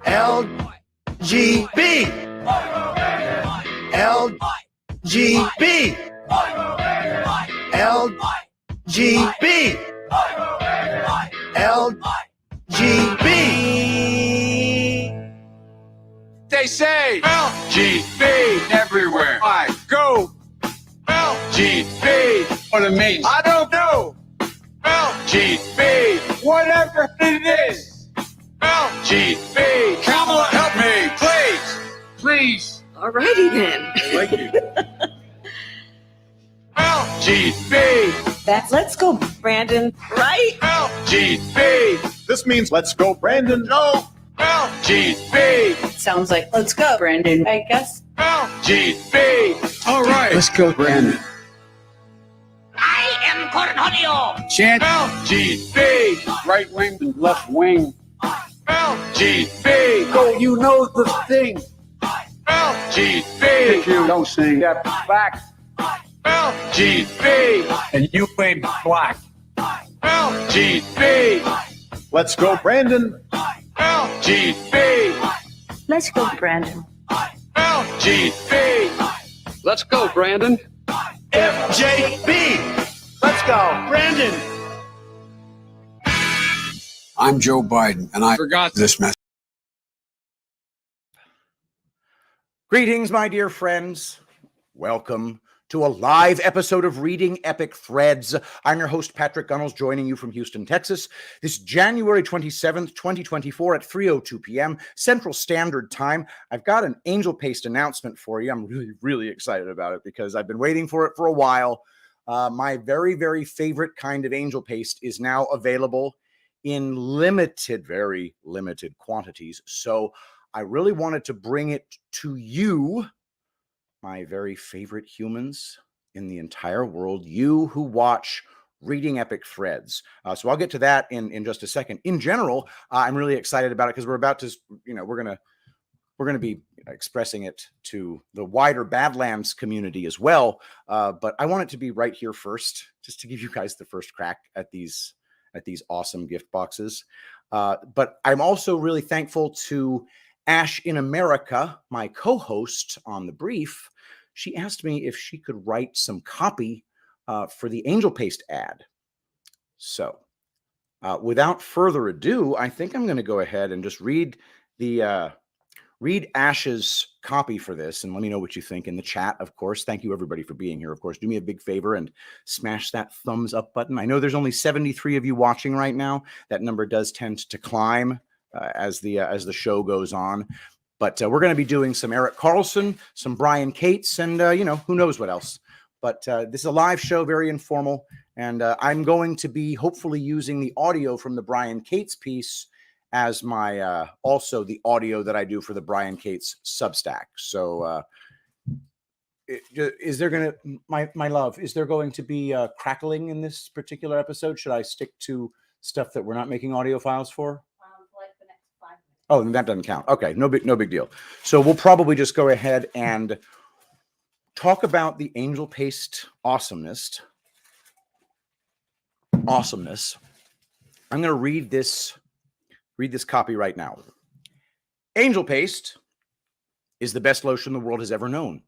LGB. LGB. LGB. LGB. They say LGB everywhere I go. LGB. What it means, I don't know. LGB. Whatever it is. LGB. Kamala, help me, please. Please. Alrighty then. Thank you. LGB. That's let's go, Brandon, right? LGB. This means let's go, Brandon. No. LGB. Sounds like let's go, Brandon, I guess. LGB. All right. Let's go, Brandon. I am Cornholio. Chant LGB. Right wing and left wing. LGB. Go, you know the thing. LGB. If you don't sing that back. LGB. And you ain't black. LGB. Let's go, Brandon. LGB. Let's go, Brandon. LGB. Let's go, Brandon. FJB. Let's go, Brandon. I'm Joe Biden, and I forgot this message. Greetings, my dear friends. Welcome to a live episode of Reading Epic Threads. I'm your host, Patrick Gunnels, joining you from Houston, Texas. This January 27th, 2024 at 3:02 p.m. Central Standard Time. I've got an Angelpaste announcement for you. I'm really excited about it because I've been waiting for it for a while. My very favorite kind of Angelpaste is now available in very limited quantities. So I really wanted to bring it to you, my very favorite humans in the entire world, you who watch Reading Epic Threads. So I'll get to that in just a second. In general, I'm really excited about it because we're about to, we're going to be expressing it to the wider Badlands community as well. But I want it to be right here first, just to give you guys the first crack at these awesome gift boxes. But I'm also really thankful to Ash in America, my co-host on The Brief. She asked me if she could write some copy for the Angelpaste ad. So without further ado, I think I'm going to go ahead and just read Ash's copy for this, and let me know what you think in the chat, of course. Thank you, everybody, for being here. Of course, do me a big favor and smash that thumbs up button. I know there's only 73 of you watching right now. That number does tend to climb as the show goes on. But we're going to be doing some Erik Carlson, some Brian Cates, and who knows what else. But this is a live show, very informal, and I'm going to be hopefully using the audio from the Brian Cates piece as my also the audio that I do for the Brian Cates Substack. So is there going to, my love, is there going to be crackling in this particular episode? Should I stick to stuff that we're not making audio files for? Like the next 5 minutes. Oh, that doesn't count. Okay, no big deal. So we'll probably just go ahead and talk about the Angelpaste awesomeness. I'm going to read this copy right now. Angelpaste is the best lotion the world has ever known.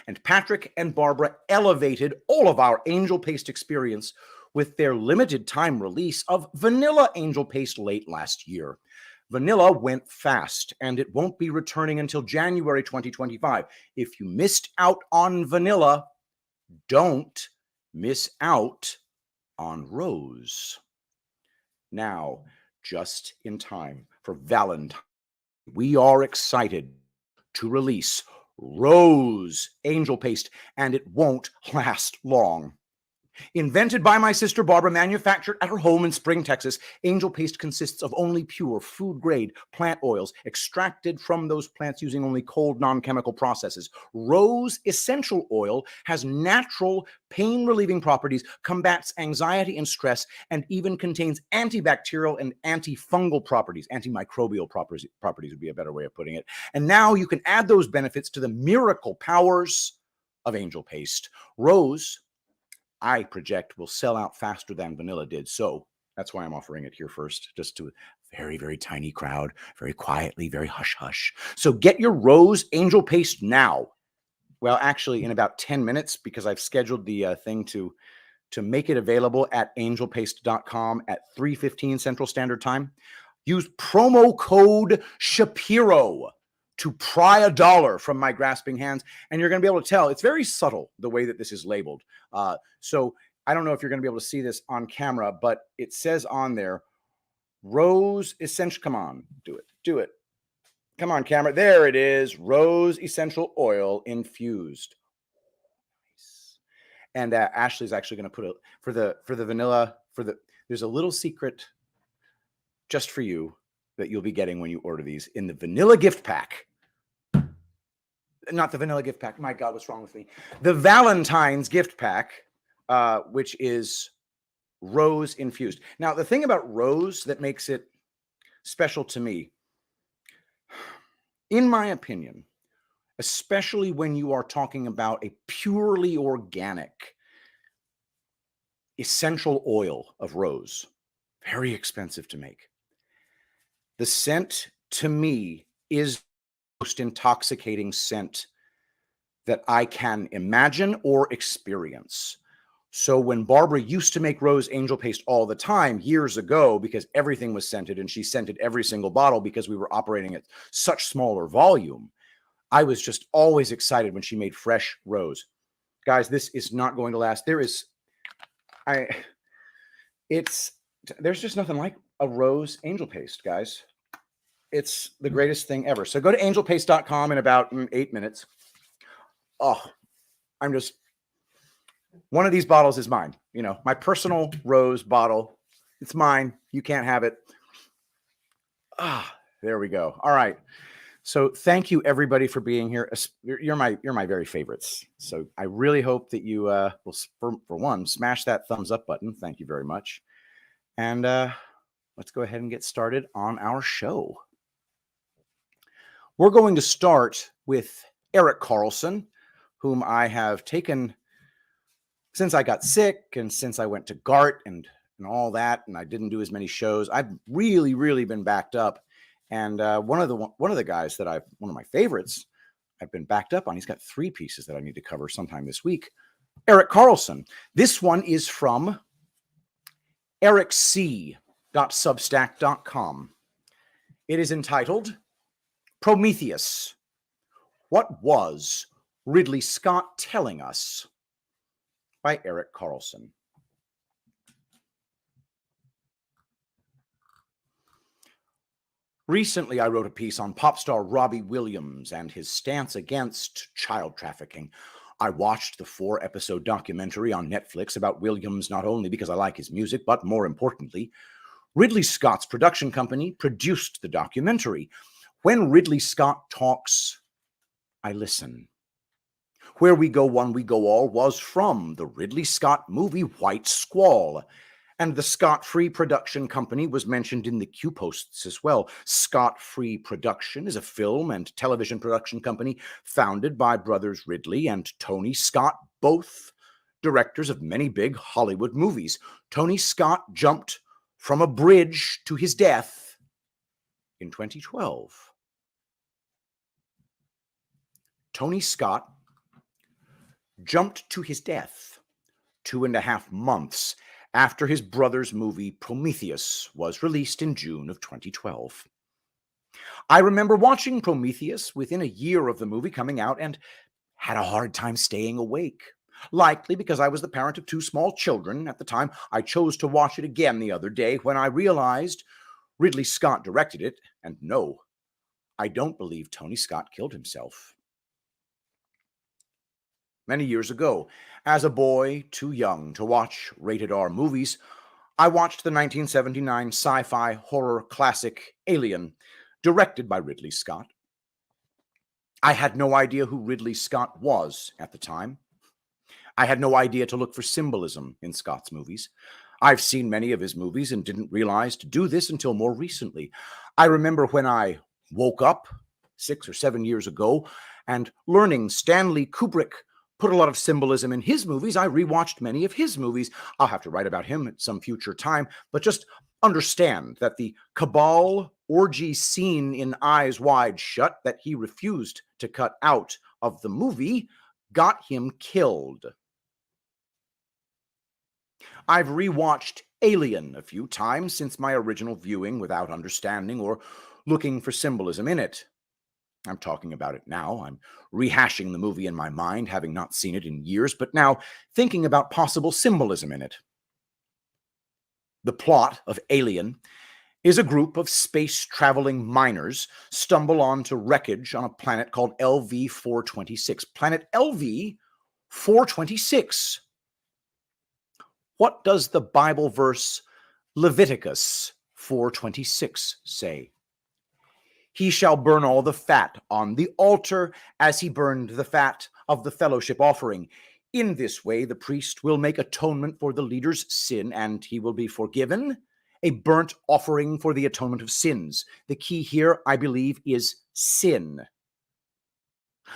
And Patrick and Barbara elevated all of our Angelpaste experience with their limited time release of Vanilla Angelpaste late last year. Vanilla went fast, and it won't be returning until January 2025. If you missed out on Vanilla, don't miss out on Rose. Now, just in time for Valentine, we are excited to release Rose Angelpaste, and it won't last long. Invented by my sister Barbara, manufactured at her home in Spring, Texas, Angelpaste consists of only pure food-grade plant oils extracted from those plants using only cold, non-chemical processes. Rose essential oil has natural pain-relieving properties, combats anxiety and stress, and even contains antibacterial and antifungal properties. Antimicrobial properties would be a better way of putting it. And now you can add those benefits to the miracle powers of Angelpaste. Rose, I project, will sell out faster than Vanilla did. So that's why I'm offering it here first, just to Very, very tiny crowd, very quietly, very hush-hush. So get your Rose Angel Paste now. Well, actually, in about 10 minutes, because I've scheduled the thing to make it available at angelpaste.com at 3:15 Central Standard Time. Use promo code Shapiro to pry $1 from my grasping hands, and you're going to be able to tell. It's very subtle, the way that this is labeled. So I don't know if you're going to be able to see this on camera, but it says on there, Rose Essential. Come on, do it. Come on, camera. There it is. Rose Essential Oil Infused. Nice. And Ashley's actually going to put for the vanilla, there's a little secret just for you that you'll be getting when you order these in the vanilla gift pack. Not the vanilla gift pack. My God, what's wrong with me? The Valentine's gift pack, which is rose infused. Now, the thing about rose that makes it special to me, in my opinion, especially when you are talking about a purely organic essential oil of rose, very expensive to make. The scent, to me, is the most intoxicating scent that I can imagine or experience. So when Barbara used to make Rose Angel Paste all the time years ago, because everything was scented and she scented every single bottle because we were operating at such smaller volume, I was just always excited when she made fresh rose. Guys, this is not going to last. There's just nothing like a Rose Angel Paste, guys. It's the greatest thing ever. So go to angelpaste.com in about 8 minutes. Oh, one of these bottles is mine. You know, my personal rose bottle. It's mine. You can't have it. There we go. All right. So thank you everybody for being here. You're my very favorites. So I really hope that you will, for one, smash that thumbs up button. Thank you very much. And let's go ahead and get started on our show. We're going to start with Erik Carlson, whom I have taken since I got sick and since I went to GART and all that, and I didn't do as many shows. I've really, really been backed up. And one of the guys that one of my favorites, I've been backed up on. He's got 3 pieces that I need to cover sometime this week. Erik Carlson. This one is from ericc.substack.com. It is entitled Prometheus. What was Ridley Scott telling us? By Erik Carlson. Recently, I wrote a piece on pop star Robbie Williams and his stance against child trafficking. I watched the 4-episode documentary on Netflix about Williams not only because I like his music, but more importantly, Ridley Scott's production company produced the documentary. When Ridley Scott talks, I listen. Where We Go One, We Go All was from the Ridley Scott movie White Squall. And the Scott Free Production Company was mentioned in the Q posts as well. Scott Free Production is a film and television production company founded by brothers Ridley and Tony Scott, both directors of many big Hollywood movies. Tony Scott jumped from a bridge to his death in 2012. Tony Scott jumped to his death 2.5 months after his brother's movie Prometheus was released in June of 2012. I remember watching Prometheus within a year of the movie coming out and had a hard time staying awake. Likely because I was the parent of 2 small children at the time. I chose to watch it again the other day when I realized Ridley Scott directed it, and no, I don't believe Tony Scott killed himself. Many years ago, as a boy too young to watch rated R movies, I watched the 1979 sci-fi horror classic Alien, directed by Ridley Scott. I had no idea who Ridley Scott was at the time. I had no idea to look for symbolism in Scott's movies. I've seen many of his movies and didn't realize to do this until more recently. I remember when I woke up 6 or 7 years ago and learning Stanley Kubrick put a lot of symbolism in his movies. I rewatched many of his movies. I'll have to write about him at some future time, but just understand that the cabal orgy scene in Eyes Wide Shut that he refused to cut out of the movie got him killed. I've rewatched Alien a few times since my original viewing without understanding or looking for symbolism in it. I'm talking about it now. I'm rehashing the movie in my mind, having not seen it in years, but now thinking about possible symbolism in it. The plot of Alien is a group of space-traveling miners stumble onto wreckage on a planet called LV-426. Planet LV-426. What does the Bible verse Leviticus 4:26 say? He shall burn all the fat on the altar as he burned the fat of the fellowship offering. In this way, the priest will make atonement for the leader's sin, and he will be forgiven, a burnt offering for the atonement of sins. The key here, I believe, is sin.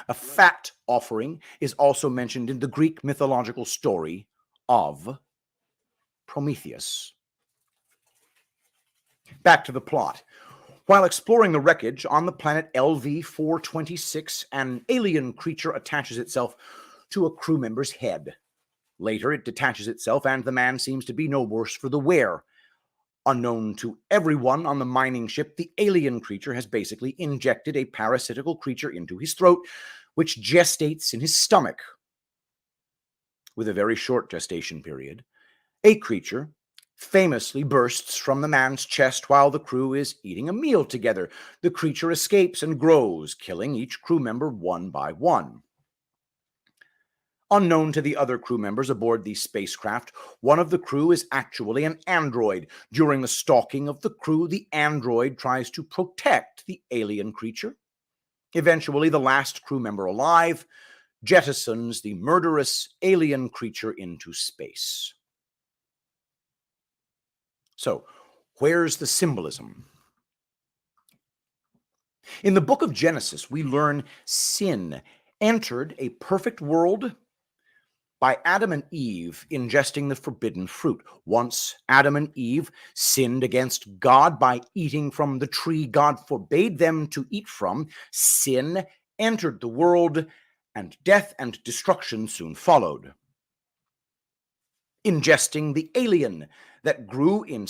A fat offering is also mentioned in the Greek mythological story of Prometheus. Back to the plot. While exploring the wreckage on the planet LV-426, an alien creature attaches itself to a crew member's head. Later, it detaches itself, and the man seems to be no worse for the wear. Unknown to everyone on the mining ship, the alien creature has basically injected a parasitical creature into his throat, which gestates in his stomach. With a very short gestation period, a creature famously bursts from the man's chest while the crew is eating a meal together. The creature escapes and grows, killing each crew member one by one. Unknown to the other crew members aboard the spacecraft, one of the crew is actually an android. During the stalking of the crew, the android tries to protect the alien creature. Eventually, the last crew member alive jettisons the murderous alien creature into space. So, where's the symbolism? In the book of Genesis, we learn sin entered a perfect world by Adam and Eve ingesting the forbidden fruit. Once Adam and Eve sinned against God by eating from the tree God forbade them to eat from, sin entered the world, and death and destruction soon followed. Ingesting the alien that grew in the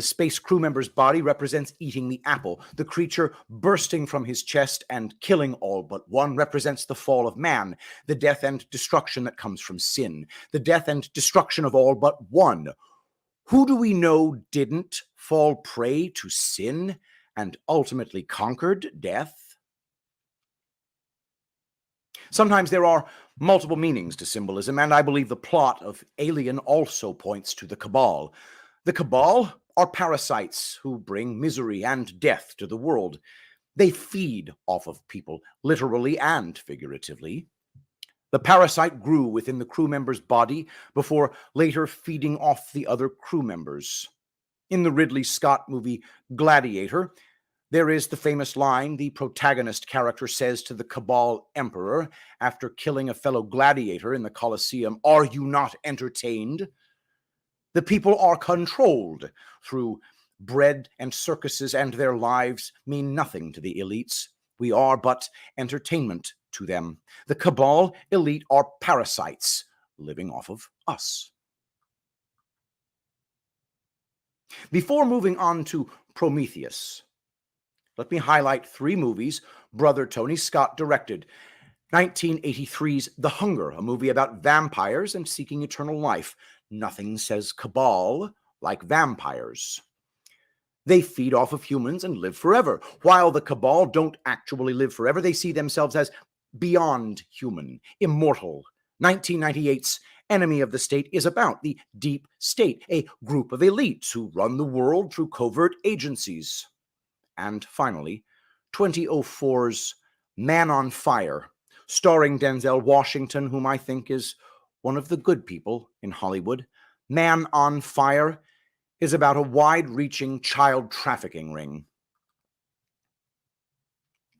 space crew member's body represents eating the apple. The creature bursting from his chest and killing all but one represents the fall of man, the death and destruction that comes from sin, the death and destruction of all but one. Who do we know didn't fall prey to sin and ultimately conquered death? Sometimes there are multiple meanings to symbolism, and I believe the plot of Alien also points to the Cabal. The Cabal are parasites who bring misery and death to the world. They feed off of people, literally and figuratively. The parasite grew within the crew member's body before later feeding off the other crew members. In the Ridley Scott movie Gladiator, there is the famous line the protagonist character says to the Cabal Emperor after killing a fellow gladiator in the Colosseum, "Are you not entertained?" The people are controlled through bread and circuses, and their lives mean nothing to the elites. We are but entertainment to them. The Cabal elite are parasites living off of us. Before moving on to Prometheus, let me highlight 3 movies brother Tony Scott directed. 1983's The Hunger, a movie about vampires and seeking eternal life. Nothing says Cabal like vampires. They feed off of humans and live forever. While the Cabal don't actually live forever, they see themselves as beyond human, immortal. 1998's Enemy of the State is about the deep state, a group of elites who run the world through covert agencies. And finally, 2004's Man on Fire, starring Denzel Washington, whom I think is one of the good people in Hollywood. Man on Fire is about a wide-reaching child trafficking ring.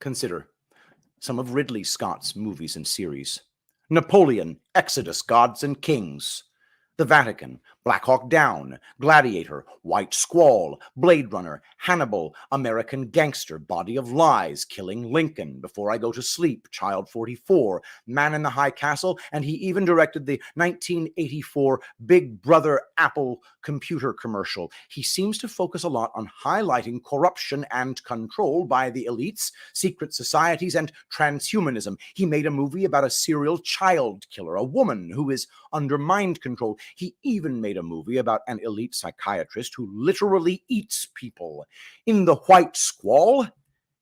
Consider some of Ridley Scott's movies and series. Napoleon, Exodus, Gods and Kings. The Vatican, Black Hawk Down, Gladiator, White Squall, Blade Runner, Hannibal, American Gangster, Body of Lies, Killing Lincoln, Before I Go to Sleep, Child 44, Man in the High Castle, and he even directed the 1984 Big Brother Apple computer commercial. He seems to focus a lot on highlighting corruption and control by the elites, secret societies, and transhumanism. He made a movie about a serial child killer, a woman who is under mind control. He even made a movie about an elite psychiatrist who literally eats people. In The White Squall,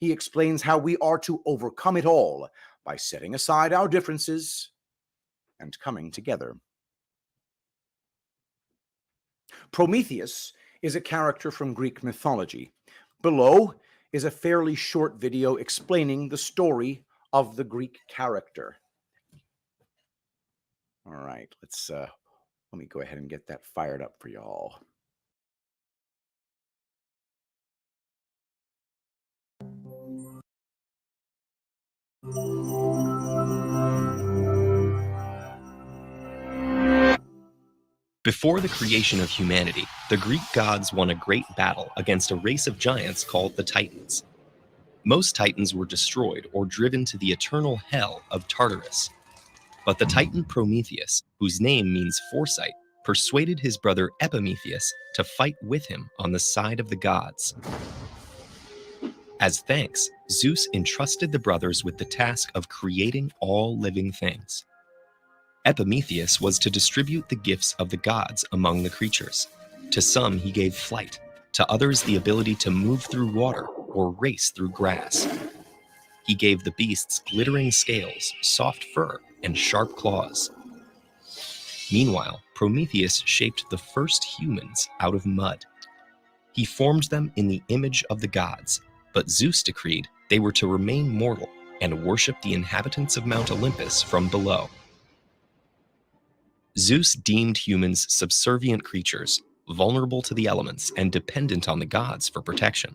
he explains how we are to overcome it all by setting aside our differences and coming together. Prometheus is a character from Greek mythology. Below is a fairly short video explaining the story of the Greek character. All right, let me go ahead and get that fired up for y'all. Before the creation of humanity, the Greek gods won a great battle against a race of giants called the Titans. Most Titans were destroyed or driven to the eternal hell of Tartarus. But the Titan Prometheus, whose name means foresight, persuaded his brother Epimetheus to fight with him on the side of the gods. As thanks, Zeus entrusted the brothers with the task of creating all living things. Epimetheus was to distribute the gifts of the gods among the creatures. To some he gave flight, to others the ability to move through water or race through grass. He gave the beasts glittering scales, soft fur, and sharp claws. Meanwhile, Prometheus shaped the first humans out of mud. He formed them in the image of the gods, but Zeus decreed they were to remain mortal and worship the inhabitants of Mount Olympus from below. Zeus deemed humans subservient creatures, vulnerable to the elements and dependent on the gods for protection.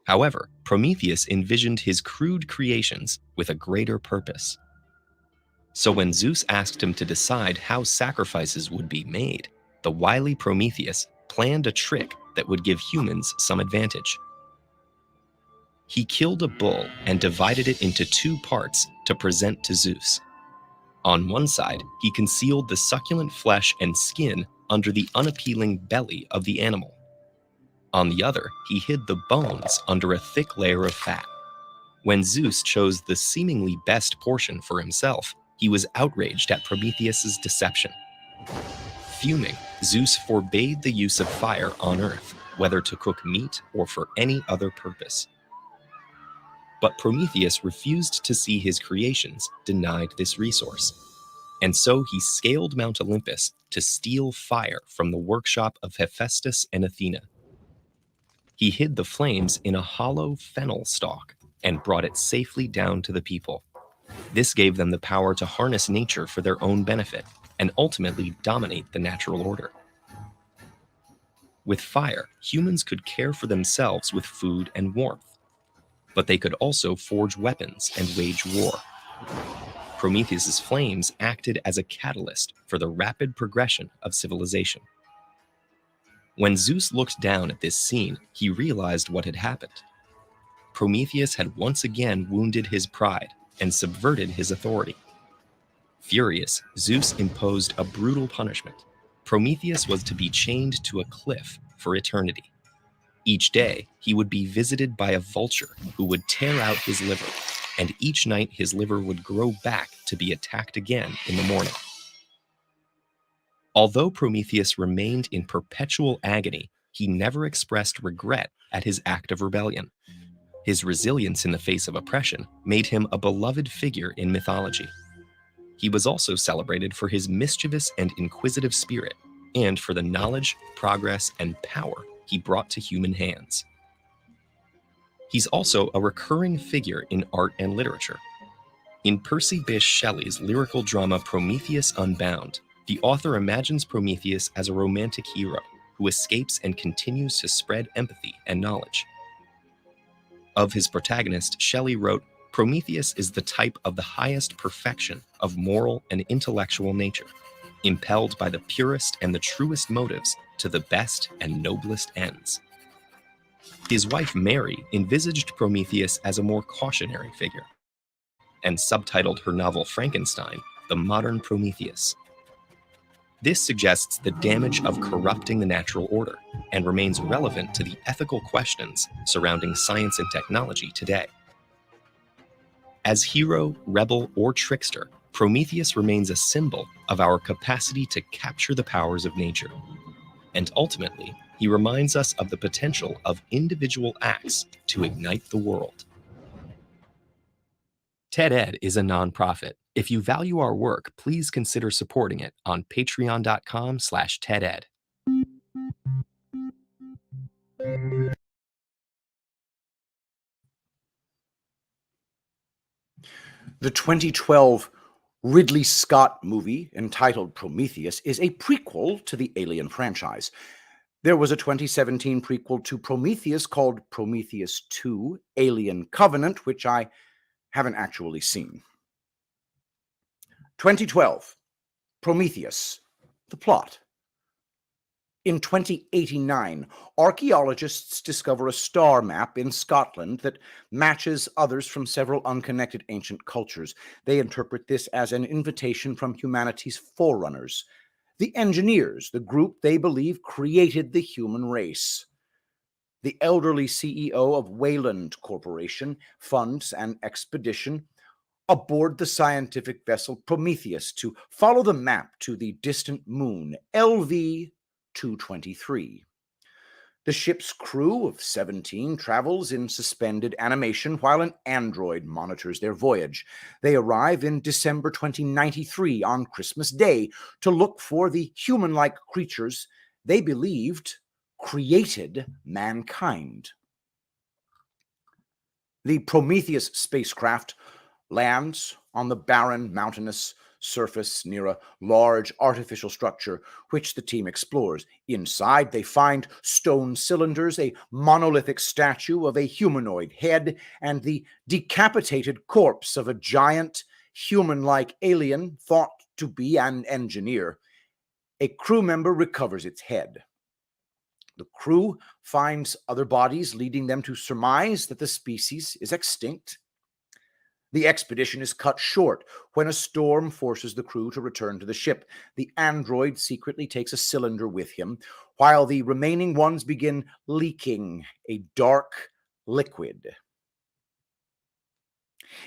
However, Prometheus envisioned his crude creations with a greater purpose. So when Zeus asked him to decide how sacrifices would be made, the wily Prometheus planned a trick that would give humans some advantage. He killed a bull and divided it into 2 parts to present to Zeus. On one side, he concealed the succulent flesh and skin under the unappealing belly of the animal. On the other, he hid the bones under a thick layer of fat. When Zeus chose the seemingly best portion for himself, he was outraged at Prometheus's deception. Fuming, Zeus forbade the use of fire on Earth, whether to cook meat or for any other purpose. But Prometheus refused to see his creations denied this resource. And so he scaled Mount Olympus to steal fire from the workshop of Hephaestus and Athena. He hid the flames in a hollow fennel stalk and brought it safely down to the people. This gave them the power to harness nature for their own benefit and ultimately dominate the natural order. With fire, humans could care for themselves with food and warmth, but they could also forge weapons and wage war. Prometheus's flames acted as a catalyst for the rapid progression of civilization. When Zeus looked down at this scene, he realized what had happened. Prometheus had once again wounded his pride and subverted his authority. Furious, Zeus imposed a brutal punishment. Prometheus was to be chained to a cliff for eternity. Each day, he would be visited by a vulture who would tear out his liver, and each night his liver would grow back to be attacked again in the morning. Although Prometheus remained in perpetual agony, he never expressed regret at his act of rebellion. His resilience in the face of oppression made him a beloved figure in mythology. He was also celebrated for his mischievous and inquisitive spirit, and for the knowledge, progress, and power he brought to human hands. He's also a recurring figure in art and literature. In Percy Bysshe Shelley's lyrical drama Prometheus Unbound, the author imagines Prometheus as a romantic hero who escapes and continues to spread empathy and knowledge. Of his protagonist, Shelley wrote, "Prometheus is the type of the highest perfection of moral and intellectual nature. impelled by the purest and the truest motives to the best and noblest ends. His wife Mary envisaged Prometheus as a more cautionary figure, and subtitled her novel Frankenstein, The Modern Prometheus. This suggests the damage of corrupting the natural order and remains relevant to the ethical questions surrounding science and technology today. As hero, rebel, or trickster, Prometheus remains a symbol of our capacity to capture the powers of nature. And ultimately, he reminds us of the potential of individual acts to ignite the world. TED-Ed is a nonprofit. If you value our work, please consider supporting it on patreon.com/TEDEd. The 2012 Ridley Scott movie entitled Prometheus is a prequel to the Alien franchise. There was a 2017 prequel to Prometheus called Prometheus 2: Alien Covenant, which I haven't actually seen. 2012, Prometheus, the plot. In 2089, archaeologists discover a star map in Scotland that matches others from several unconnected ancient cultures. They interpret this as an invitation from humanity's forerunners, the engineers, the group they believe created the human race. The elderly CEO of Wayland Corporation funds an expedition aboard the scientific vessel Prometheus to follow the map to the distant moon, LV-223. The ship's crew of 17 travels in suspended animation while an android monitors their voyage. They arrive in December 2093 on Christmas Day to look for the human-like creatures they believed created mankind. The Prometheus spacecraft lands on the barren, mountainous surface near a large artificial structure, which the team explores. Inside, they find stone cylinders, a monolithic statue of a humanoid head, and the decapitated corpse of a giant, human-like alien thought to be an engineer. A crew member recovers its head. The crew finds other bodies, leading them to surmise that the species is extinct. The expedition is cut short when a storm forces the crew to return to the ship. The android secretly takes a cylinder with him, while the remaining ones begin leaking a dark liquid.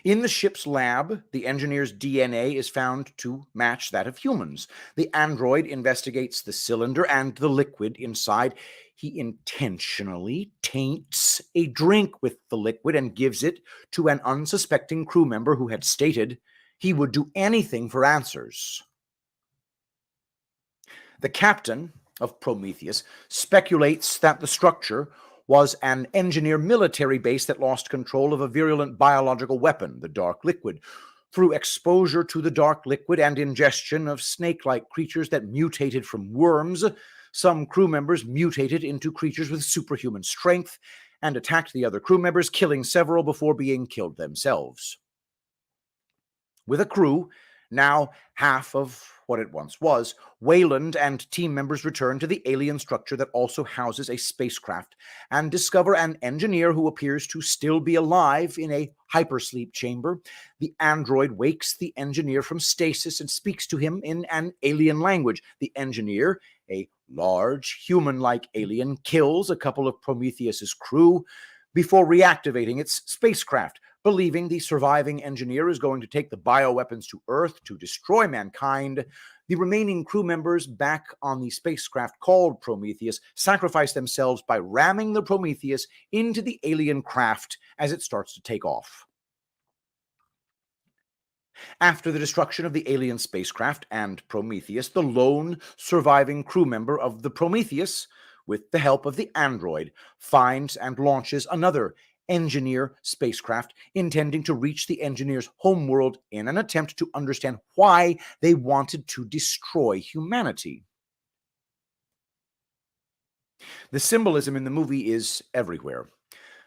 In the ship's lab, the engineer's DNA is found to match that of humans. The android investigates the cylinder and the liquid inside. He intentionally taints a drink with the liquid and gives it to an unsuspecting crew member who had stated he would do anything for answers. The captain of Prometheus speculates that the structure was an engineer military base that lost control of a virulent biological weapon, the dark liquid. Through exposure to the dark liquid and ingestion of snake-like creatures that mutated from worms, some crew members mutated into creatures with superhuman strength and attacked the other crew members, killing several before being killed themselves. With a crew, now half of what it once was, Wayland and team members return to the alien structure that also houses a spacecraft and discover an engineer who appears to still be alive in a hypersleep chamber. The android wakes the engineer from stasis and speaks to him in an alien language. The engineer, a large human-like alien, kills a couple of Prometheus's crew before reactivating its spacecraft. Believing the surviving engineer is going to take the bioweapons to Earth to destroy mankind, the remaining crew members back on the spacecraft called Prometheus sacrifice themselves by ramming the Prometheus into the alien craft as it starts to take off. After the destruction of the alien spacecraft and Prometheus, the lone surviving crew member of the Prometheus, with the help of the android, finds and launches another engineer spacecraft, intending to reach the engineer's homeworld in an attempt to understand why they wanted to destroy humanity. The symbolism in the movie is everywhere.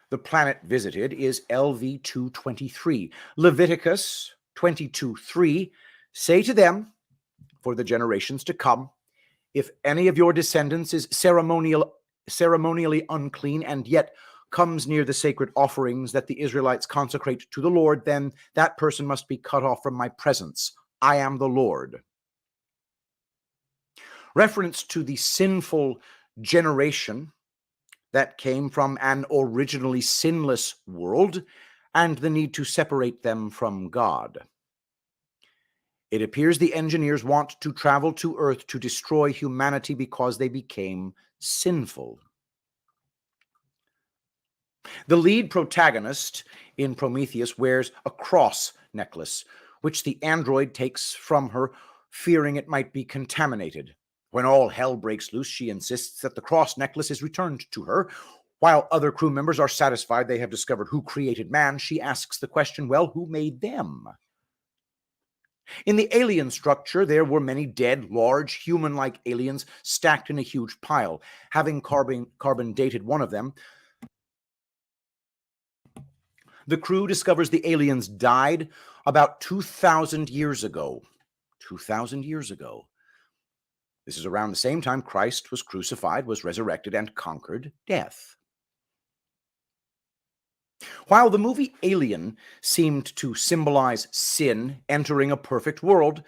The planet visited is LV-223. Leviticus 22:3, say to them, for the generations to come. If any of your descendants is ceremonially unclean and yet comes near the sacred offerings that the Israelites consecrate to the Lord, then that person must be cut off from my presence. I am the Lord. Reference to the sinful generation that came from an originally sinless world and the need to separate them from God. It appears the engineers want to travel to Earth to destroy humanity because they became sinful. The lead protagonist in Prometheus wears a cross necklace, which the android takes from her, fearing it might be contaminated. When all hell breaks loose, she insists that the cross necklace is returned to her. While other crew members are satisfied they have discovered who created man, she asks the question, well, who made them? In the alien structure, there were many dead, large, human-like aliens stacked in a huge pile. Having carbon dated one of them, the crew discovers the aliens died about 2,000 years ago. 2,000 years ago. This is around the same time Christ was crucified, was resurrected, and conquered death. While the movie Alien seemed to symbolize sin entering a perfect world,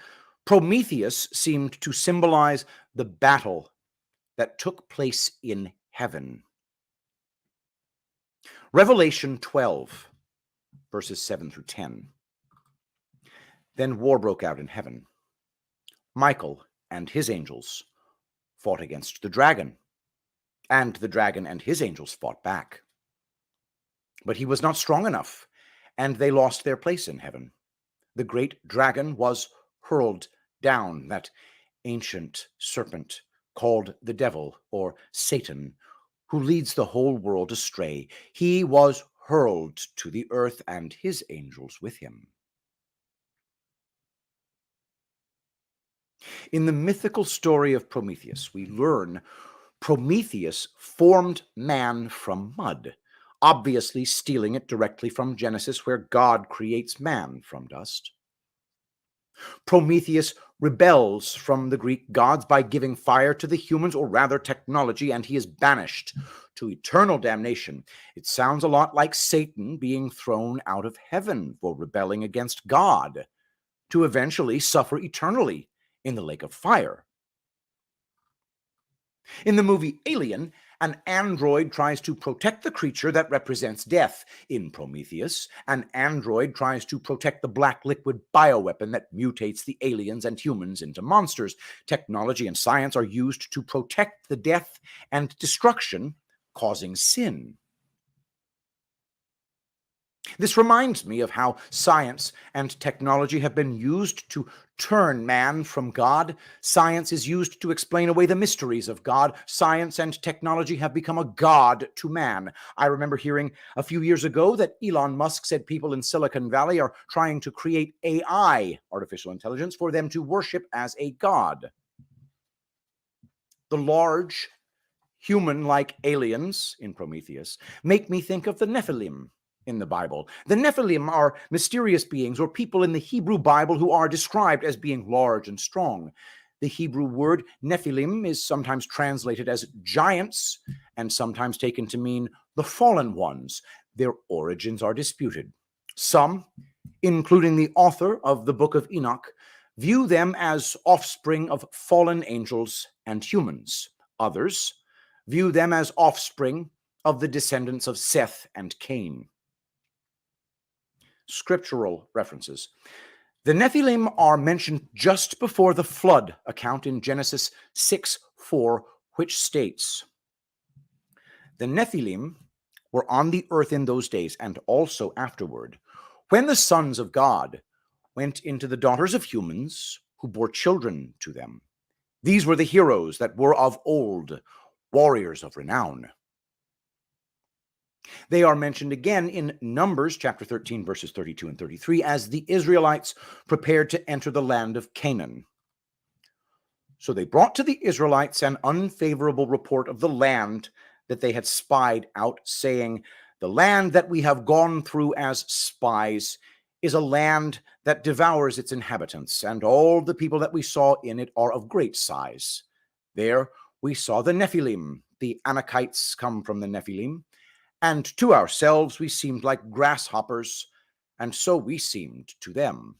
Prometheus seemed to symbolize the battle that took place in heaven. Revelation 12, verses 7 through 10. Then war broke out in heaven. Michael and his angels fought against the dragon, and the dragon and his angels fought back. But he was not strong enough, and they lost their place in heaven. The great dragon was hurled down, that ancient serpent called the devil or Satan, who leads the whole world astray. He was hurled to the earth and his angels with him. In the mythical story of Prometheus, we learn Prometheus formed man from mud, obviously stealing it directly from Genesis, where God creates man from dust. Prometheus rebels from the Greek gods by giving fire to the humans, or rather technology, and he is banished to eternal damnation. It sounds a lot like Satan being thrown out of heaven for rebelling against God, to eventually suffer eternally in the lake of fire. In the movie Alien, an android tries to protect the creature that represents death. In Prometheus, an android tries to protect the black liquid bioweapon that mutates the aliens and humans into monsters. Technology and science are used to protect the death and destruction causing sin. This reminds me of how science and technology have been used to turn man from God. Science is used to explain away the mysteries of God. Science and technology have become a god to man. I remember hearing a few years ago that Elon Musk said people in Silicon Valley are trying to create AI, artificial intelligence, for them to worship as a god. The large, human-like aliens in Prometheus make me think of the Nephilim in the Bible. The Nephilim are mysterious beings or people in the Hebrew Bible who are described as being large and strong. The Hebrew word Nephilim is sometimes translated as giants and sometimes taken to mean the fallen ones. Their origins are disputed. Some, including the author of the Book of Enoch, view them as offspring of fallen angels and humans. Others view them as offspring of the descendants of Seth and Cain. Scriptural references. The Nephilim are mentioned just before the flood account in Genesis 6:4, which states, "The Nephilim were on the earth in those days, and also afterward, when the sons of God went into the daughters of humans, who bore children to them. These were the heroes that were of old, warriors of renown." They are mentioned again in Numbers chapter 13, verses 32 and 33, as the Israelites prepared to enter the land of Canaan. So they brought to the Israelites an unfavorable report of the land that they had spied out, saying, "The land that we have gone through as spies, is a land that devours its inhabitants, and all the people that we saw in it are of great size. There we saw the Nephilim. The Anakites come from the Nephilim, and to ourselves we seemed like grasshoppers, and so we seemed to them.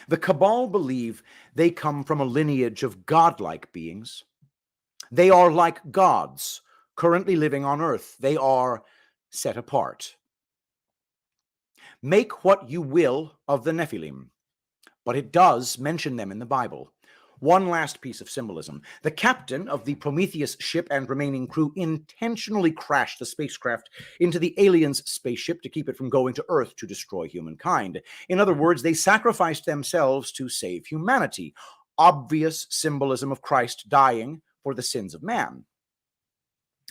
The Cabal believe they come from a lineage of godlike beings. They are like gods, currently living on earth. They are set apart. Make what you will of the Nephilim, but it does mention them in the Bible. One last piece of symbolism. The captain of the Prometheus ship and remaining crew intentionally crashed the spacecraft into the aliens' spaceship to keep it from going to Earth to destroy humankind. In other words, they sacrificed themselves to save humanity. Obvious symbolism of Christ dying for the sins of man.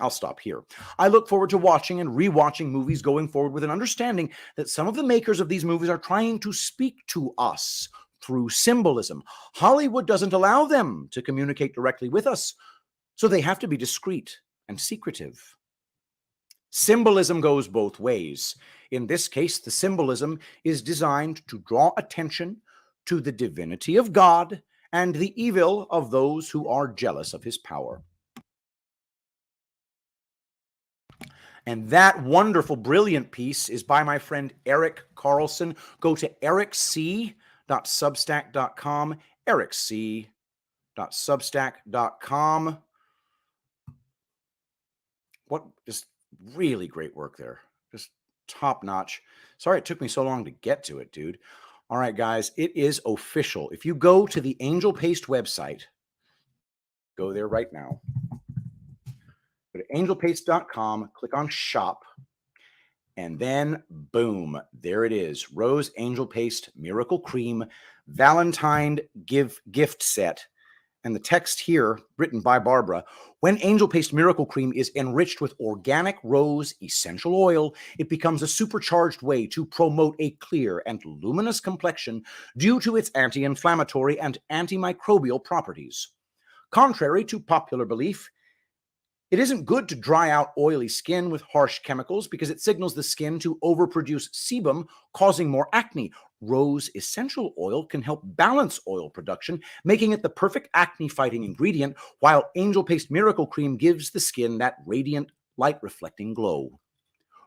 I'll stop here. I look forward to watching and rewatching movies going forward with an understanding that some of the makers of these movies are trying to speak to us through symbolism. Hollywood doesn't allow them to communicate directly with us, so they have to be discreet and secretive. Symbolism goes both ways. In this case, the symbolism is designed to draw attention to the divinity of God and the evil of those who are jealous of his power. And that wonderful, brilliant piece is by my friend Erik Carlson. Go to ericc.substack.com, ericc.substack.com. What just really great work there. Just top notch. Sorry it took me so long to get to it, dude. All right, guys, it is official. If you go to the Angelpaste website, go there right now. Go to angelpaste.com, click on shop, and then boom, there it is. Rose Angelpaste Miracle Cream Valentine gift set. And the text here, written by Barbara, when Angelpaste Miracle Cream is enriched with organic rose essential oil, it becomes a supercharged way to promote a clear and luminous complexion due to its anti-inflammatory and antimicrobial properties. Contrary to popular belief, it isn't good to dry out oily skin with harsh chemicals because it signals the skin to overproduce sebum, causing more acne. Rose essential oil can help balance oil production, making it the perfect acne-fighting ingredient, while Angelpaste Miracle Cream gives the skin that radiant, light-reflecting glow.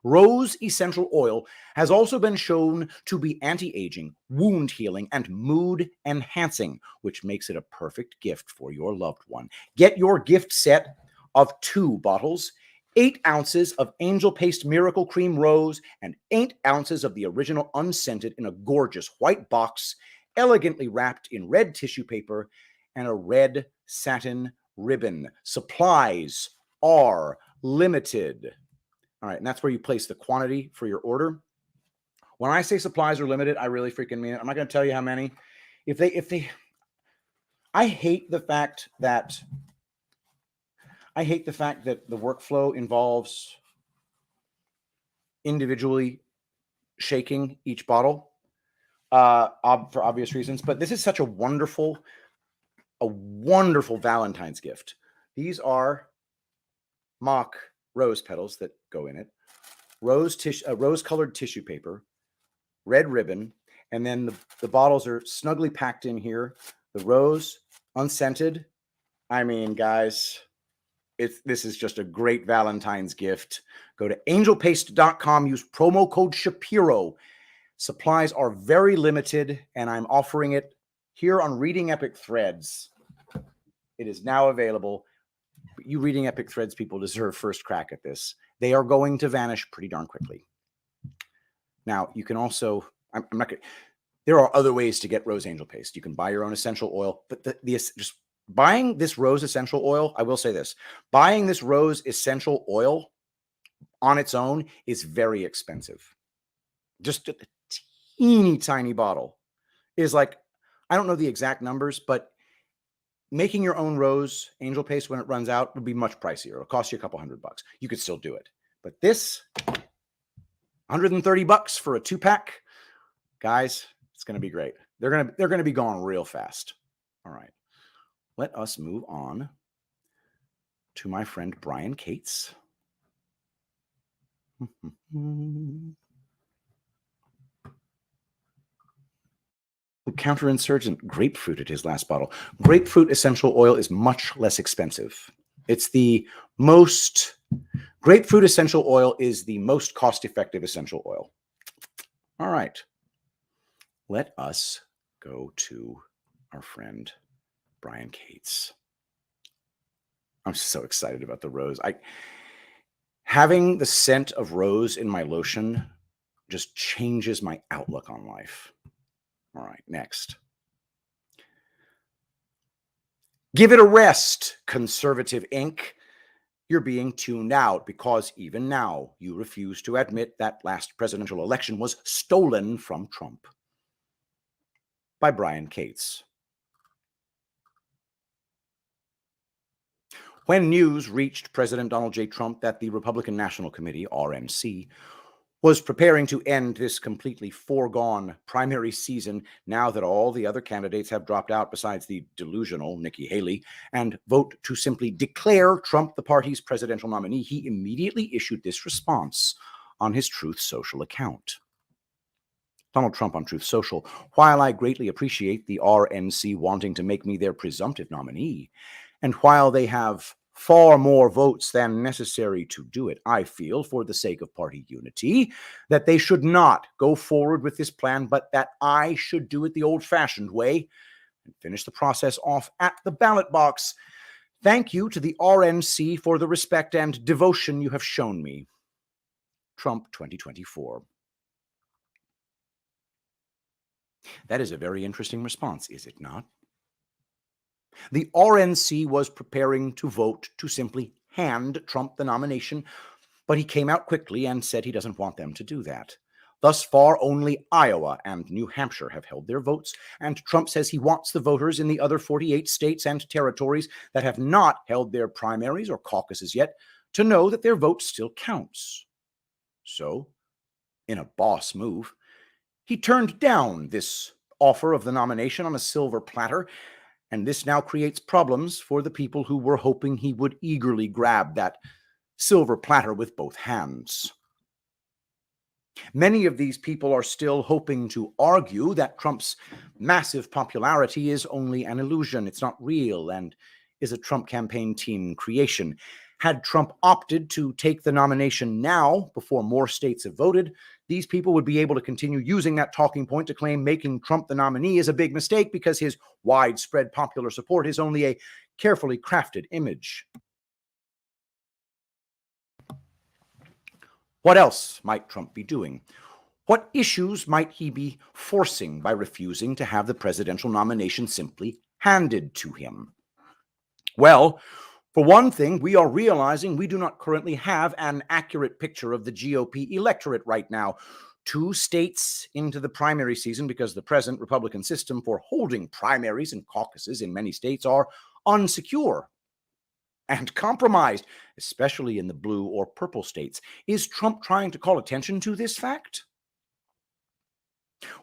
Rose essential oil has also been shown to be anti-aging, wound healing, and mood enhancing, which makes it a perfect gift for your loved one. Get your gift set of 2 bottles, 8 ounces of Angelpaste Miracle Cream Rose, and 8 ounces of the original unscented in a gorgeous white box, elegantly wrapped in red tissue paper and a red satin ribbon. Supplies are limited. All right, and that's where you place the quantity for your order. When I say supplies are limited, I really freaking mean it. I'm not going to tell you how many. I hate the fact that the workflow involves individually shaking each bottle for obvious reasons. But this is such a wonderful Valentine's gift. These are mock rose petals that go in it, rose-colored tissue paper, red ribbon, and then the bottles are snugly packed in here. The rose, unscented. I mean, guys, this is just a great Valentine's gift. Go to angelpaste.com, use promo code Shapiro. Supplies are very limited, and I'm offering it here on Reading Epic Threads. It is now available. But you Reading Epic Threads people deserve first crack at this. They are going to vanish pretty darn quickly. Now, you can also, I'm not going to, there are other ways to get rose angel paste. You can buy your own essential oil, but just buying this rose essential oil, I will say this, buying this rose essential oil on its own is very expensive. Just a teeny tiny bottle is like, I don't know the exact numbers, but making your own rose angel paste when it runs out would be much pricier. It'll cost you a couple $100. You could still do it. But this, $130 for a 2-pack, guys, it's going to be great. They're going to be gone real fast. All right. Let us move on to my friend Brian Cates. Counterinsurgent grapefruit at his last bottle. Grapefruit essential oil is much less expensive. Grapefruit essential oil is the most cost-effective essential oil. All right. Let us go to our friend Brian Cates. I'm so excited about the rose. Having the scent of rose in my lotion just changes my outlook on life. All right, next. Give it a rest, Conservative Inc. You're being tuned out because even now you refuse to admit that last presidential election was stolen from Trump. By Brian Cates. When news reached President Donald J. Trump that the Republican National Committee, RNC, was preparing to end this completely foregone primary season now that all the other candidates have dropped out besides the delusional Nikki Haley, and vote to simply declare Trump the party's presidential nominee, he immediately issued this response on his Truth Social account. Donald Trump on Truth Social: while I greatly appreciate the RNC wanting to make me their presumptive nominee, and while they have far more votes than necessary to do it, I feel, for the sake of party unity, that they should not go forward with this plan, but that I should do it the old-fashioned way and finish the process off at the ballot box. Thank you to the RNC for the respect and devotion you have shown me. Trump 2024. That is a very interesting response, is it not? The RNC was preparing to vote to simply hand Trump the nomination, but he came out quickly and said he doesn't want them to do that. Thus far, only Iowa and New Hampshire have held their votes, and Trump says he wants the voters in the other 48 states and territories that have not held their primaries or caucuses yet to know that their vote still counts. So, in a boss move, he turned down this offer of the nomination on a silver platter, and this now creates problems for the people who were hoping he would eagerly grab that silver platter with both hands. Many of these people are still hoping to argue that Trump's massive popularity is only an illusion, it's not real, and is a Trump campaign team creation. Had Trump opted to take the nomination now, before more states have voted, these people would be able to continue using that talking point to claim making Trump the nominee is a big mistake because his widespread popular support is only a carefully crafted image. What else might Trump be doing? What issues might he be forcing by refusing to have the presidential nomination simply handed to him? Well, for one thing, we are realizing we do not currently have an accurate picture of the GOP electorate right now. 2 states into the primary season, because the present Republican system for holding primaries and caucuses in many states are unsecure and compromised, especially in the blue or purple states. Is Trump trying to call attention to this fact?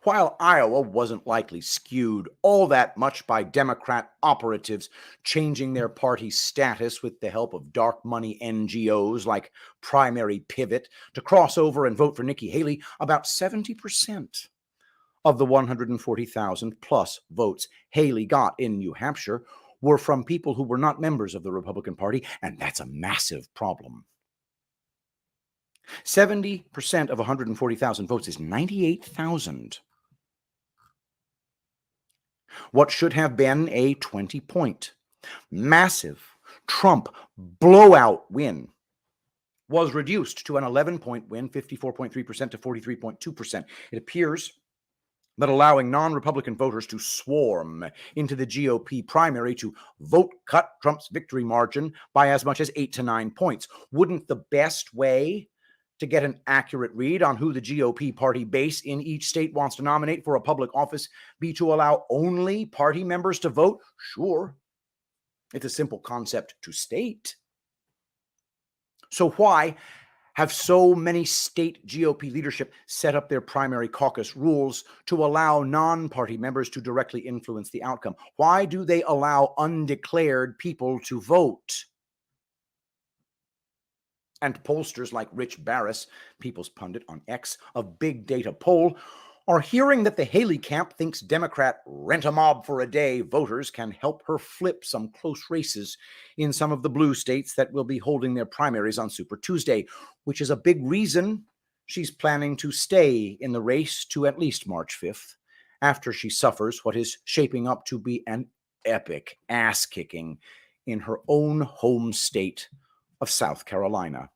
While Iowa wasn't likely skewed all that much by Democrat operatives changing their party status with the help of dark money NGOs like Primary Pivot to cross over and vote for Nikki Haley, about 70% of the 140,000 plus votes Haley got in New Hampshire were from people who were not members of the Republican Party, and that's a massive problem. 70% of 140,000 votes is 98,000. What should have been a 20-point, massive Trump blowout win was reduced to an 11-point win, 54.3% to 43.2%. It appears that allowing non-Republican voters to swarm into the GOP primary to vote cut Trump's victory margin by as much as 8 to 9 points. Wouldn't the best way to get an accurate read on who the GOP party base in each state wants to nominate for a public office be to allow only party members to vote? Sure. It's a simple concept to state. So why have so many state GOP leadership set up their primary caucus rules to allow non-party members to directly influence the outcome? Why do they allow undeclared people to vote? And pollsters like Rich Barris, People's Pundit on X, of Big Data Poll, are hearing that the Haley camp thinks Democrat rent a mob for a day voters can help her flip some close races in some of the blue states that will be holding their primaries on Super Tuesday, which is a big reason she's planning to stay in the race to at least March 5th, after she suffers what is shaping up to be an epic ass-kicking in her own home state of South Carolina.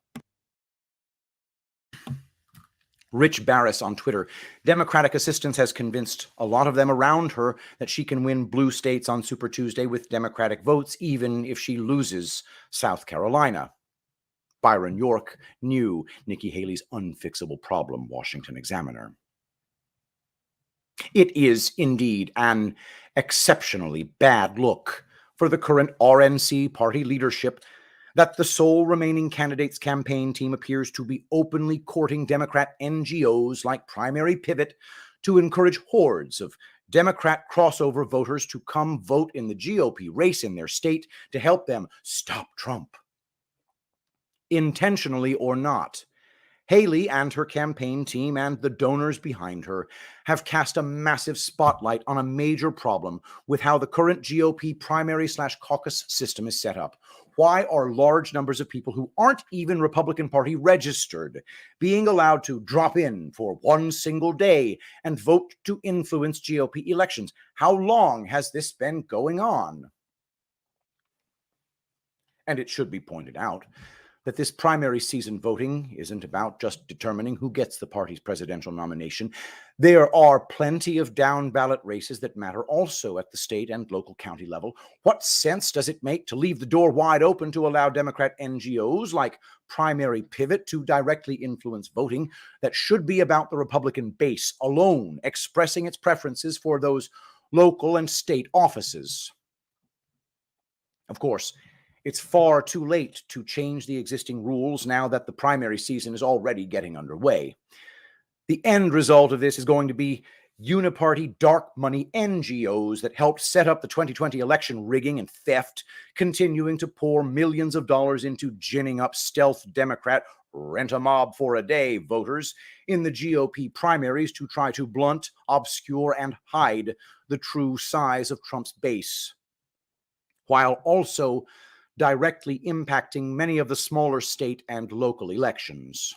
Rich Barris on Twitter: Democratic assistance has convinced a lot of them around her that she can win blue states on Super Tuesday with Democratic votes, even if she loses South Carolina. Byron York knew Nikki Haley's unfixable problem, Washington Examiner. It is indeed an exceptionally bad look for the current RNC party leadership that the sole remaining candidate's campaign team appears to be openly courting Democrat NGOs like Primary Pivot to encourage hordes of Democrat crossover voters to come vote in the GOP race in their state to help them stop Trump. Intentionally or not, Haley and her campaign team and the donors behind her have cast a massive spotlight on a major problem with how the current GOP primary/caucus system is set up. Why are large numbers of people who aren't even Republican Party registered being allowed to drop in for one single day and vote to influence GOP elections? How long has this been going on? And it should be pointed out that this primary season voting isn't about just determining who gets the party's presidential nomination. There are plenty of down-ballot races that matter also at the state and local county level. What sense does it make to leave the door wide open to allow Democrat NGOs like Primary Pivot to directly influence voting that should be about the Republican base alone, expressing its preferences for those local and state offices? Of course, it's far too late to change the existing rules now that the primary season is already getting underway. The end result of this is going to be uniparty dark money NGOs that helped set up the 2020 election rigging and theft, continuing to pour millions of dollars into ginning up stealth Democrat rent a mob for a day voters in the GOP primaries to try to blunt, obscure, and hide the true size of Trump's base, while also directly impacting many of the smaller state and local elections.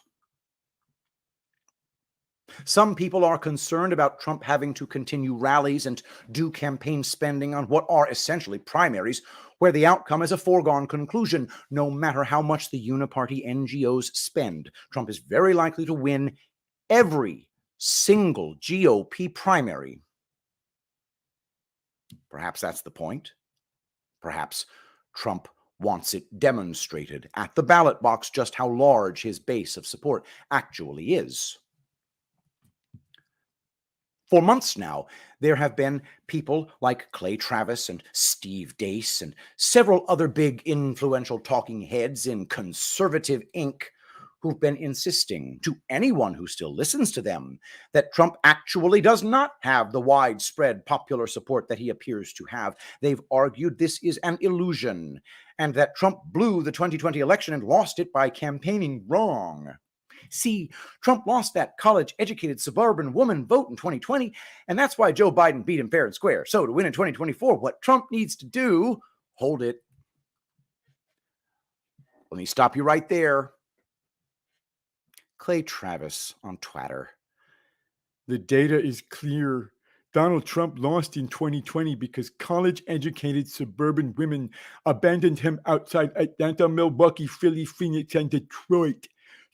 Some people are concerned about Trump having to continue rallies and do campaign spending on what are essentially primaries, where the outcome is a foregone conclusion. No matter how much the uniparty NGOs spend, Trump is very likely to win every single GOP primary. Perhaps that's the point. Perhaps Trump wants it demonstrated at the ballot box just how large his base of support actually is. For months now, there have been people like Clay Travis and Steve Deace and several other big influential talking heads in conservative ink who've been insisting to anyone who still listens to them that Trump actually does not have the widespread popular support that he appears to have. They've argued this is an illusion and that Trump blew the 2020 election and lost it by campaigning wrong. See, Trump lost that college-educated suburban woman vote in 2020, and that's why Joe Biden beat him fair and square. So to win in 2024, what Trump needs to do, hold it. Let me stop you right there. Clay Travis on Twitter: The data is clear. Donald Trump lost in 2020 because college-educated suburban women abandoned him outside Atlanta, Milwaukee, Philly, Phoenix, and Detroit.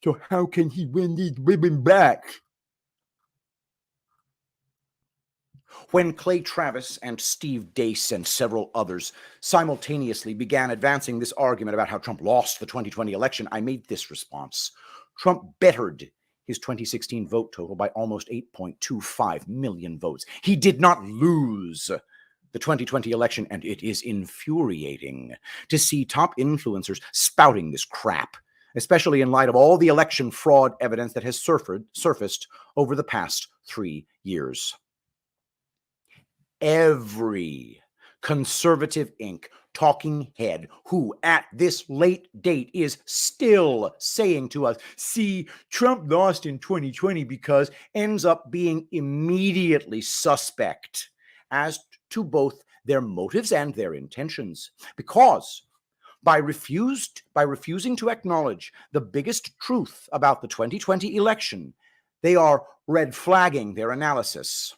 So how can he win these women back? When Clay Travis and Steve Deace and several others simultaneously began advancing this argument about how Trump lost the 2020 election, I made this response: Trump bettered his 2016 vote total by almost 8.25 million votes. He did not lose the 2020 election, and it is infuriating to see top influencers spouting this crap, especially in light of all the election fraud evidence that has surfaced over the past 3 years. Every Conservative Inc., talking head, who at this late date is still saying to us, see, Trump lost in 2020 because ends up being immediately suspect as to both their motives and their intentions. Because by refusing to acknowledge the biggest truth about the 2020 election, they are red flagging their analysis.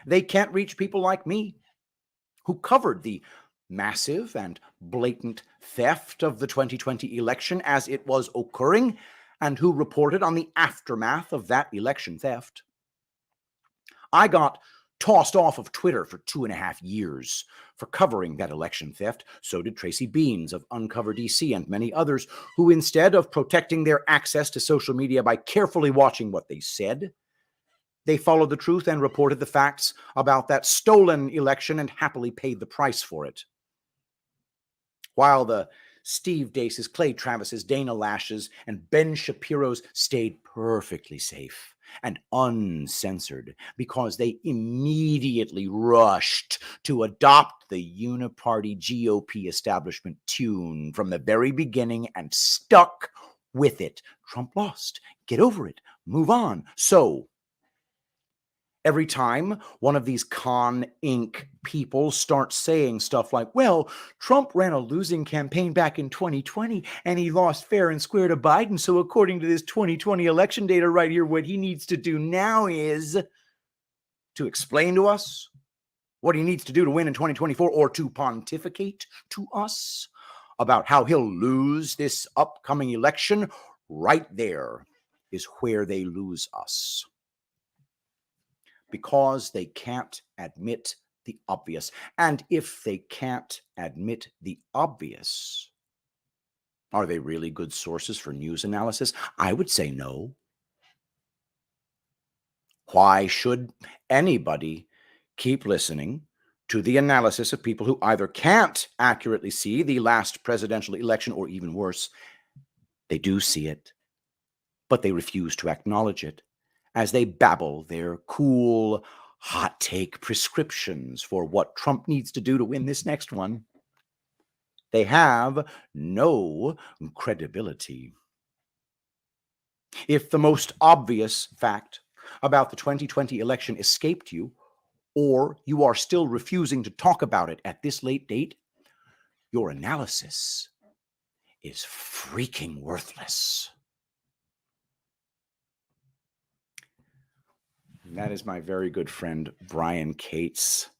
They can't reach people like me, who covered the massive and blatant theft of the 2020 election as it was occurring, and who reported on the aftermath of that election theft. I got tossed off of Twitter for 2.5 years for covering that election theft. So did Tracy Beans of Uncover DC and many others who, instead of protecting their access to social media by carefully watching what they said, they followed the truth and reported the facts about that stolen election and happily paid the price for it. While the Steve Deace's, Clay Travis's, Dana Lash's, and Ben Shapiro's stayed perfectly safe and uncensored because they immediately rushed to adopt the uniparty GOP establishment tune from the very beginning and stuck with it. Trump lost. Get over it. Move on. So, every time one of these Con Inc. people starts saying stuff like, well, Trump ran a losing campaign back in 2020 and he lost fair and square to Biden. So according to this 2020 election data right here, what he needs to do now is to explain to us what he needs to do to win in 2024, or to pontificate to us about how he'll lose this upcoming election. Right there is where they lose us. Because they can't admit the obvious. And if they can't admit the obvious, are they really good sources for news analysis? I would say no. Why should anybody keep listening to the analysis of people who either can't accurately see the last presidential election, or even worse, they do see it, but they refuse to acknowledge it, as they babble their cool, hot take prescriptions for what Trump needs to do to win this next one? They have no credibility. If the most obvious fact about the 2020 election escaped you, or you are still refusing to talk about it at this late date, your analysis is freaking worthless. And that is my very good friend, Brian Cates,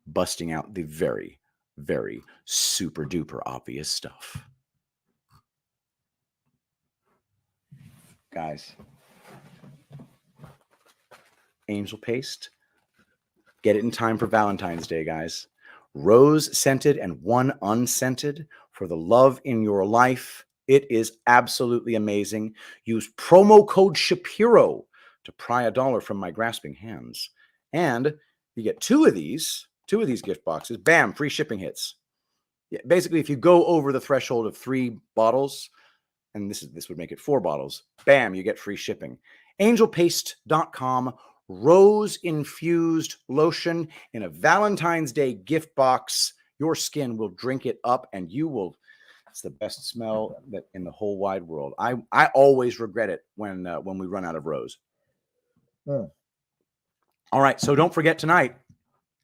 busting out the very, very super duper obvious stuff. Guys, Angelpaste, get it in time for Valentine's Day, guys. Rose scented and one unscented for the love in your life. It is absolutely amazing. Use promo code Shapiro to pry $1 from my grasping hands. And you get two of these gift boxes. Bam, free shipping hits. Yeah, basically, if you go over the threshold of 3 bottles, and this would make it 4 bottles, bam, you get free shipping. Angelpaste.com, rose-infused lotion in a Valentine's Day gift box. Your skin will drink it up, and you will. It's the best smell that in the whole wide world. I always regret it when we run out of rose. All right, so don't forget tonight,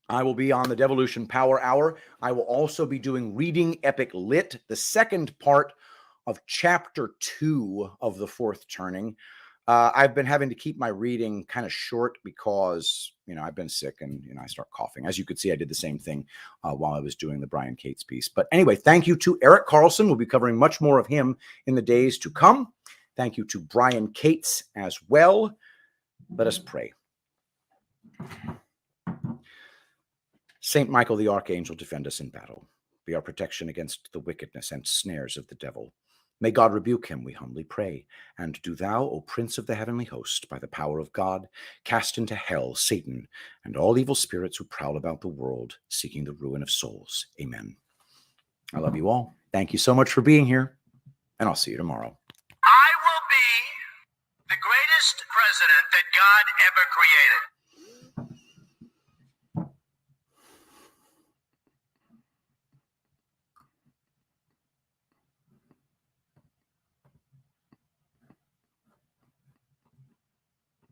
I will be on the Devolution Power Hour. I will also be doing Reading Epic Lit, the second part of Chapter 2 of the Fourth Turning. I've been having to keep my reading kind of short because, I've been sick and, I start coughing. As you could see, I did the same thing while I was doing the Brian Cates piece. But anyway, thank you to Erik Carlson. We'll be covering much more of him in the days to come. Thank you to Brian Cates as well. Let us pray. Saint Michael the Archangel, defend us in battle. Be our protection against the wickedness and snares of the devil. May God rebuke him, we humbly pray. And do thou, O Prince of the heavenly host, by the power of God, cast into hell Satan and all evil spirits who prowl about the world, seeking the ruin of souls. Amen. I love you all. Thank you so much for being here, and I'll see you tomorrow. I will be the greatest president that God ever created.